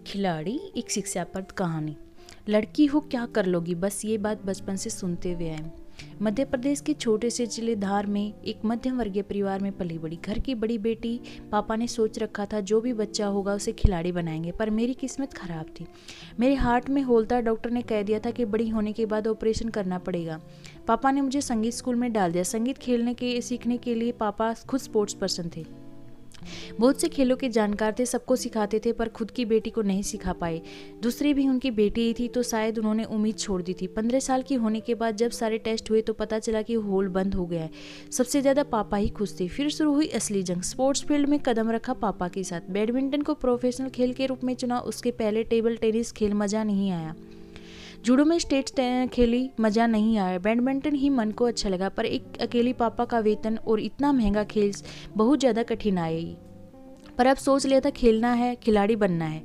खिलाड़ी एक शिक्षाप्रद कहानी। लड़की हो क्या कर लोगी, बस ये बात बचपन से सुनते हुए आए। मध्य प्रदेश के छोटे से जिले धार में एक मध्यम वर्गीय परिवार में पली बड़ी। घर की बड़ी बेटी पापा ने सोच रखा था जो भी बच्चा होगा उसे खिलाड़ी बनाएंगे, पर मेरी किस्मत खराब थी। मेरे हार्ट में होल था। डॉक्टर ने कह दिया था कि बड़ी होने के बाद ऑपरेशन करना पड़ेगा। पापा ने मुझे संगीत स्कूल में डाल दिया। संगीत सीखने के लिए पापा खुद स्पोर्ट्स पर्सन थे, बहुत से खेलों के जानकार थे, सबको सिखाते थे, पर खुद की बेटी को नहीं सिखा पाए। दूसरी भी उनकी बेटी ही थी, तो शायद उन्होंने उम्मीद छोड़ दी थी। 15 साल की होने के बाद जब सारे टेस्ट हुए तो पता चला कि होल बंद हो गया है। सबसे ज्यादा पापा ही खुश थे। फिर शुरू हुई असली जंग। स्पोर्ट्स फील्ड में कदम रखा पापा के साथ। बैडमिंटन को प्रोफेशनल खेल के रूप में चुना। उसके पहले टेबल टेनिस खेल, मजा नहीं आया। जूडो में स्टेट खेली, मजा नहीं आया। बैडमिंटन ही मन को अच्छा लगा, पर एक अकेली पापा का वेतन और इतना महंगा खेल बहुत ज़्यादा कठिन आई। पर अब सोच लिया था खेलना है, खिलाड़ी बनना है।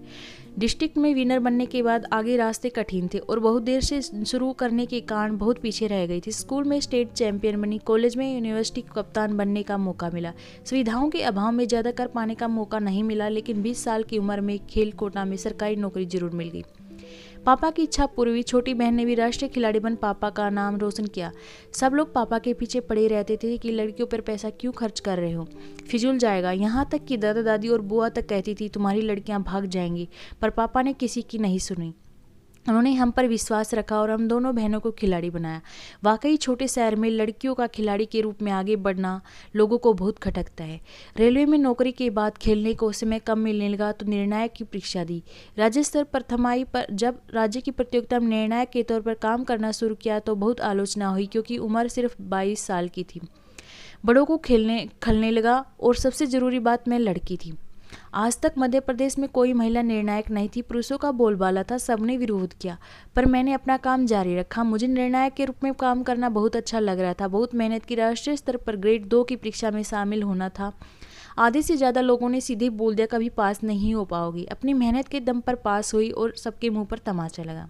डिस्ट्रिक्ट में विनर बनने के बाद आगे रास्ते कठिन थे और बहुत देर से शुरू करने के कारण बहुत पीछे रह गई थी। स्कूल में स्टेट चैंपियन बनी, कॉलेज में यूनिवर्सिटी कप्तान बनने का मौका मिला। सुविधाओं के अभाव में ज़्यादा कर पाने का मौका नहीं मिला, लेकिन 20 साल की उम्र में खेल कोटा में सरकारी नौकरी जरूर मिल गई। पापा की इच्छा पूरी हुई। छोटी बहन ने भी राष्ट्रीय खिलाड़ी बन पापा का नाम रोशन किया। सब लोग पापा के पीछे पड़े रहते थे कि लड़कियों पर पैसा क्यों खर्च कर रहे हो, फिजूल जाएगा। यहाँ तक कि दादा दादी और बुआ तक कहती थी तुम्हारी लड़कियाँ भाग जाएंगी, पर पापा ने किसी की नहीं सुनी। उन्होंने हम पर विश्वास रखा और हम दोनों बहनों को खिलाड़ी बनाया। वाकई छोटे शहर में लड़कियों का खिलाड़ी के रूप में आगे बढ़ना लोगों को बहुत खटकता है। रेलवे में नौकरी के बाद खेलने को समय कम मिलने लगा तो निर्णायक की परीक्षा दी। राज्य स्तर प्रथम आई, पर जब राज्य की प्रतियोगिता में निर्णायक के तौर पर काम करना शुरू किया तो बहुत आलोचना हुई, क्योंकि उम्र सिर्फ 22 साल की थी। बड़ों को खलने लगा, और सबसे जरूरी बात, मैं लड़की थी। आज तक मध्य प्रदेश में कोई महिला निर्णायक नहीं थी। पुरुषों का बोलबाला था, सबने विरोध किया, पर मैंने अपना काम जारी रखा। मुझे निर्णायक के रूप में काम करना बहुत अच्छा लग रहा था। बहुत मेहनत की। राष्ट्रीय स्तर पर ग्रेड 2 की परीक्षा में शामिल होना था। आधे से ज़्यादा लोगों ने सीधे बोल दिया कभी पास नहीं हो पाओगी। अपनी मेहनत के दम पर पास हुई और सबके मुंह पर तमाचा लगा।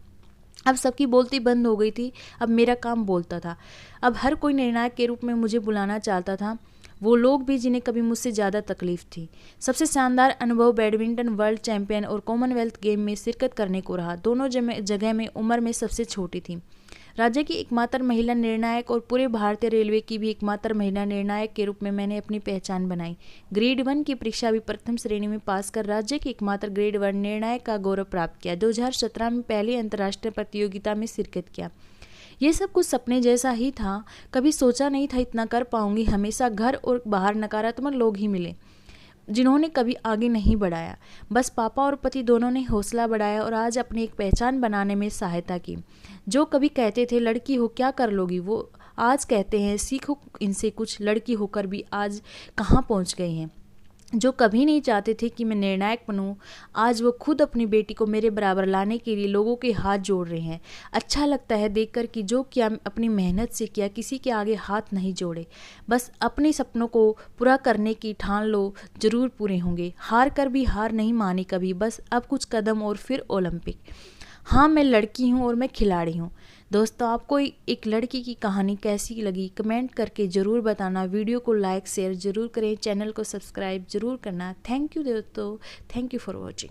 अब सबकी बोलती बंद हो गई थी, अब मेरा काम बोलता था। अब हर कोई निर्णायक के रूप में मुझे बुलाना चाहता था, वो लोग भी जिन्हें कभी मुझसे ज़्यादा तकलीफ थी। सबसे शानदार अनुभव बैडमिंटन वर्ल्ड चैंपियन और कॉमनवेल्थ गेम में शिरकत करने को रहा। दोनों जगह में उम्र में सबसे छोटी थी। राज्य की एकमात्र महिला निर्णायक और पूरे भारतीय रेलवे की भी एकमात्र महिला निर्णायक के रूप में मैंने अपनी पहचान बनाई। ग्रेड 1 की परीक्षा भी प्रथम श्रेणी में पास कर राज्य की एकमात्र ग्रेड 1 निर्णायक का गौरव प्राप्त किया। 2017 में पहली अंतर्राष्ट्रीय प्रतियोगिता में शिरकत किया। ये सब कुछ सपने जैसा ही था। कभी सोचा नहीं था इतना कर पाऊंगी। हमेशा घर और बाहर नकारात्मक लोग ही मिले, जिन्होंने कभी आगे नहीं बढ़ाया। बस पापा और पति दोनों ने हौसला बढ़ाया और आज अपनी एक पहचान बनाने में सहायता की। जो कभी कहते थे लड़की हो क्या कर लोगी, वो आज कहते हैं सीखो इनसे कुछ। लड़की होकर भी आज कहाँ पहुँच गए हैं। जो कभी नहीं चाहते थे कि मैं निर्णायक बनूं, आज वो खुद अपनी बेटी को मेरे बराबर लाने के लिए लोगों के हाथ जोड़ रहे हैं। अच्छा लगता है देखकर कि जो किया अपनी मेहनत से किया, किसी के आगे हाथ नहीं जोड़े। बस अपने सपनों को पूरा करने की ठान लो, जरूर पूरे होंगे। हार कर भी हार नहीं मानी कभी, बस अब कुछ कदम और फिर ओलंपिक। हाँ, मैं लड़की हूँ और मैं खिलाड़ी हूँ। दोस्तों, आपको एक लड़की की कहानी कैसी लगी कमेंट करके ज़रूर बताना। वीडियो को लाइक शेयर ज़रूर करें, चैनल को सब्सक्राइब ज़रूर करना। थैंक यू दोस्तों, थैंक यू फॉर वॉचिंग।